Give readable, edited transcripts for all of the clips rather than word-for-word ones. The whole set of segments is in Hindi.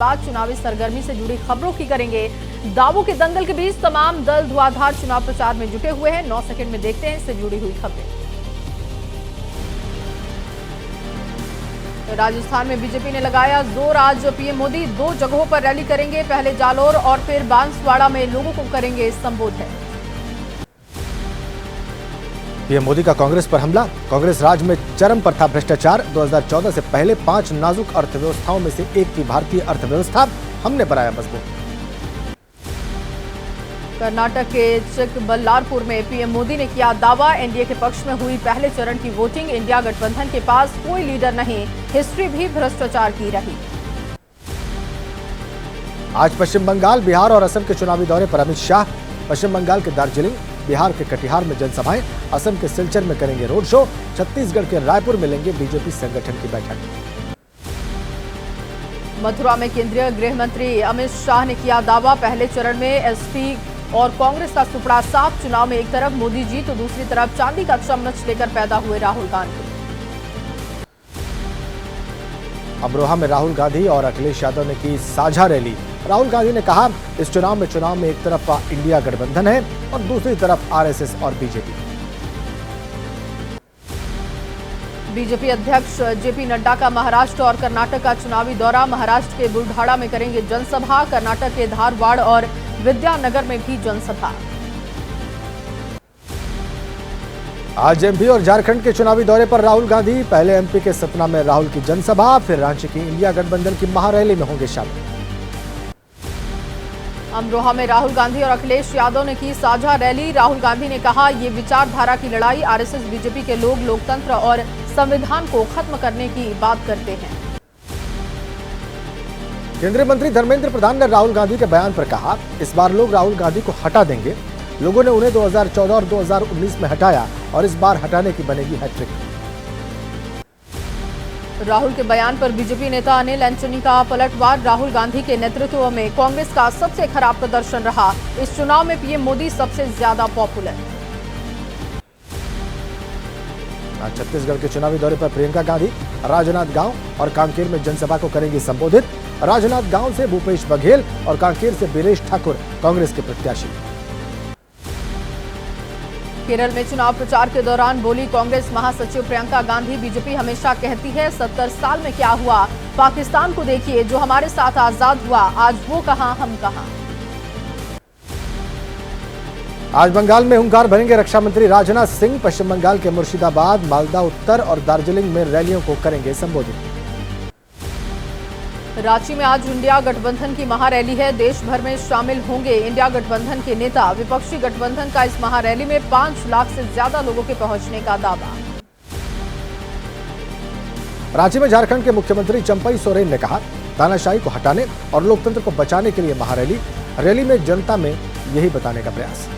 बाद चुनावी सरगर्मी से जुड़ी खबरों की करेंगे। दावों के दंगल के बीच तमाम दल धुआंधार चुनाव प्रचार में जुटे हुए हैं। 9 सेकंड में देखते हैं इससे जुड़ी हुई खबरें। राजस्थान में बीजेपी ने लगाया जोर। आज पीएम मोदी 2 जगहों पर रैली करेंगे, पहले जालोर और फिर बांसवाड़ा में लोगों को करेंगे संबोधित। पीएम मोदी का कांग्रेस पर हमला। कांग्रेस राज में चरम पर था भ्रष्टाचार। 2014 से पहले 5 नाजुक अर्थव्यवस्थाओं में से एक थी भारतीय अर्थव्यवस्था, हमने बनाया मजबूत। कर्नाटक के चिकबल्लारपुर में पीएम मोदी ने किया दावा। एनडीए के पक्ष में हुई पहले चरण की वोटिंग। इंडिया गठबंधन के पास कोई लीडर नहीं, हिस्ट्री भी भ्रष्टाचार की रही। आज पश्चिम बंगाल, बिहार और असम के चुनावी दौरे पर अमित शाह। पश्चिम बंगाल के दार्जिलिंग, बिहार के कटिहार में जनसभाएं, असम के सिलचर में करेंगे रोड शो। छत्तीसगढ़ के रायपुर में लेंगे बीजेपी संगठन की बैठक। मथुरा में केंद्रीय गृह मंत्री अमित शाह ने किया दावा। पहले चरण में एसपी और कांग्रेस का सुपड़ा साफ। चुनाव में एक तरफ मोदी जी तो दूसरी तरफ चांदी का चम्मच लेकर पैदा हुए राहुल गांधी। अमरोहा में राहुल गांधी और अखिलेश यादव ने की साझा रैली। राहुल गांधी ने कहा, इस चुनाव में एक तरफ इंडिया गठबंधन है और दूसरी तरफ आरएसएस और बीजेपी। बीजेपी अध्यक्ष जेपी नड्डा का महाराष्ट्र और कर्नाटक का चुनावी दौरा। महाराष्ट्र के बुलढाणा में करेंगे जनसभा, कर्नाटक के धारवाड़ और विद्यानगर में भी जनसभा। आज एमपी और झारखंड के चुनावी दौरे पर राहुल गांधी। पहले एमपी के सतना में राहुल की जनसभा, फिर रांची की इंडिया गठबंधन की महारैली में होंगे शामिल। अमरोहा में राहुल गांधी और अखिलेश यादव ने की साझा रैली। राहुल गांधी ने कहा, ये विचारधारा की लड़ाई। आरएसएस बीजेपी के लोग लोकतंत्र और संविधान को खत्म करने की बात करते हैं। केंद्रीय मंत्री धर्मेंद्र प्रधान ने राहुल गांधी के बयान पर कहा, इस बार लोग राहुल गांधी को हटा देंगे। लोगों ने उन्हें 2014 और 2019 में हटाया और इस बार हटाने की बनेगी हैट्रिक। राहुल के बयान पर बीजेपी नेता अनिल एंटनी का पलटवार। राहुल गांधी के नेतृत्व में कांग्रेस का सबसे खराब प्रदर्शन रहा। इस चुनाव में पीएम मोदी सबसे ज्यादा पॉपुलर। आज छत्तीसगढ़ के चुनावी दौरे पर प्रियंका गांधी राजनांदगांव और कांकेर में जनसभा को करेंगी संबोधित। राजनांदगांव से भूपेश बघेल और कांकेर से बीरेश ठाकुर कांग्रेस के प्रत्याशी। केरल में चुनाव प्रचार के दौरान बोली कांग्रेस महासचिव प्रियंका गांधी, बीजेपी हमेशा कहती है 70 साल में क्या हुआ, पाकिस्तान को देखिए जो हमारे साथ आजाद हुआ, आज वो कहां हम कहां। आज बंगाल में हुंकार भरेंगे रक्षा मंत्री राजनाथ सिंह। पश्चिम बंगाल के मुर्शिदाबाद, मालदा उत्तर और दार्जिलिंग में रैलियों को करेंगे संबोधित। रांची में आज इंडिया गठबंधन की महारैली है। देश भर में शामिल होंगे इंडिया गठबंधन के नेता। विपक्षी गठबंधन का इस महारैली में 5 लाख से ज्यादा लोगों के पहुंचने का दावा। रांची में झारखंड के मुख्यमंत्री चंपई सोरेन ने कहा, तानाशाही को हटाने और लोकतंत्र को बचाने के लिए महारैली। रैली में जनता में यही बताने का प्रयास।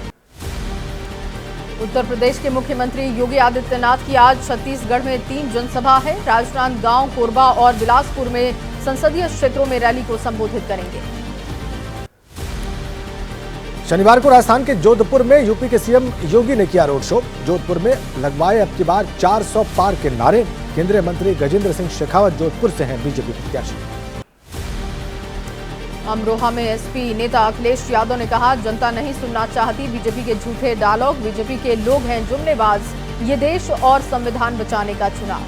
उत्तर प्रदेश के मुख्यमंत्री योगी आदित्यनाथ की आज छत्तीसगढ़ में 3 जनसभा है। राजनांदगांव, कोरबा और बिलासपुर में संसदीय क्षेत्रों में रैली को संबोधित करेंगे। शनिवार को राजस्थान के जोधपुर में यूपी के सीएम योगी ने किया रोड शो। जोधपुर में लगवाए अब की बार 400 पार के नारे। केंद्रीय मंत्री गजेंद्र सिंह शेखावत जोधपुर से हैं बीजेपी प्रत्याशी। अमरोहा में एसपी नेता अखिलेश यादव ने कहा, जनता नहीं सुनना चाहती बीजेपी के झूठे डायलॉग। बीजेपी के लोग हैं जुमलेबाज, ये देश और संविधान बचाने का चुनाव।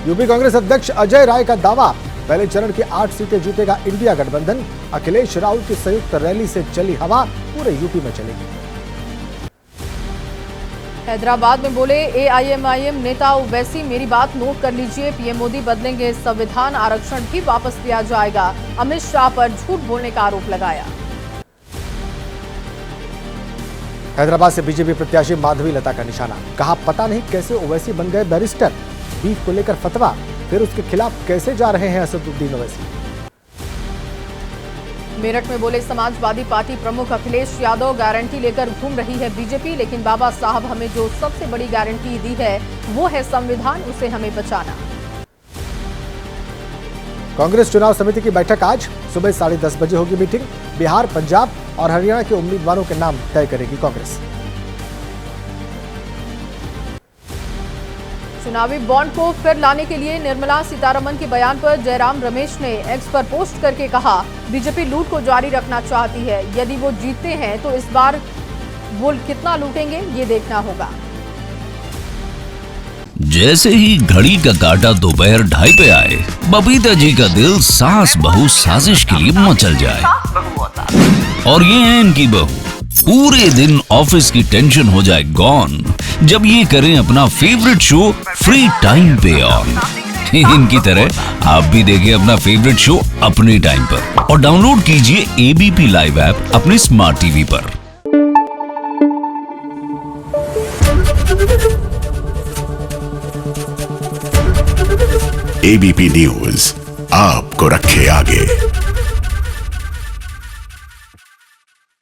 यूपी कांग्रेस अध्यक्ष अजय राय का दावा, पहले चरण की 8 सीटें जीतेगा इंडिया गठबंधन। अखिलेश राहुल की संयुक्त रैली से चली हवा, पूरे यूपी में चलेगी। हैदराबाद में बोले एआईएमआईएम नेता ओवैसी, मेरी बात नोट कर लीजिए, पीएम मोदी बदलेंगे संविधान, आरक्षण भी वापस लिया जाएगा। अमित शाह पर झूठ बोलने का आरोप लगाया। हैदराबाद से बीजेपी प्रत्याशी माधवी लता का निशाना, कहा पता नहीं कैसे ओवैसी बन गए बैरिस्टर। बीफ को लेकर फतवा, फिर उसके खिलाफ कैसे जा रहे हैं असदुद्दीन ओवैसी। मेरठ में बोले समाजवादी पार्टी प्रमुख अखिलेश यादव, गारंटी लेकर घूम रही है बीजेपी, लेकिन बाबा साहब हमें जो सबसे बड़ी गारंटी दी है वो है संविधान, उसे हमें बचाना। कांग्रेस चुनाव समिति की बैठक आज सुबह 10:30 बजे होगी मीटिंग। बिहार, पंजाब और हरियाणा के उम्मीदवारों के नाम तय करेगी कांग्रेस। चुनावी बॉन्ड को फिर लाने के लिए निर्मला सीतारमण के बयान पर जयराम रमेश ने एक्स पर पोस्ट करके कहा, बीजेपी लूट को जारी रखना चाहती है। यदि वो जीतते हैं तो इस बार वो कितना लूटेंगे ये देखना होगा। जैसे ही घड़ी का काटा दोपहर 2:30 पे आए, बबीता जी का दिल सास बहू साजिश के लिए मचल जाए। और ये है इनकी बहू, पूरे दिन ऑफिस की टेंशन हो जाए गॉन जब ये करें अपना फेवरेट शो फ्री टाइम पे ऑन। इनकी तरह आप भी देखिए अपना फेवरेट शो अपने टाइम पर और डाउनलोड कीजिए एबीपी लाइव ऐप अपने स्मार्ट टीवी पर। एबीपी न्यूज आपको रखे आगे।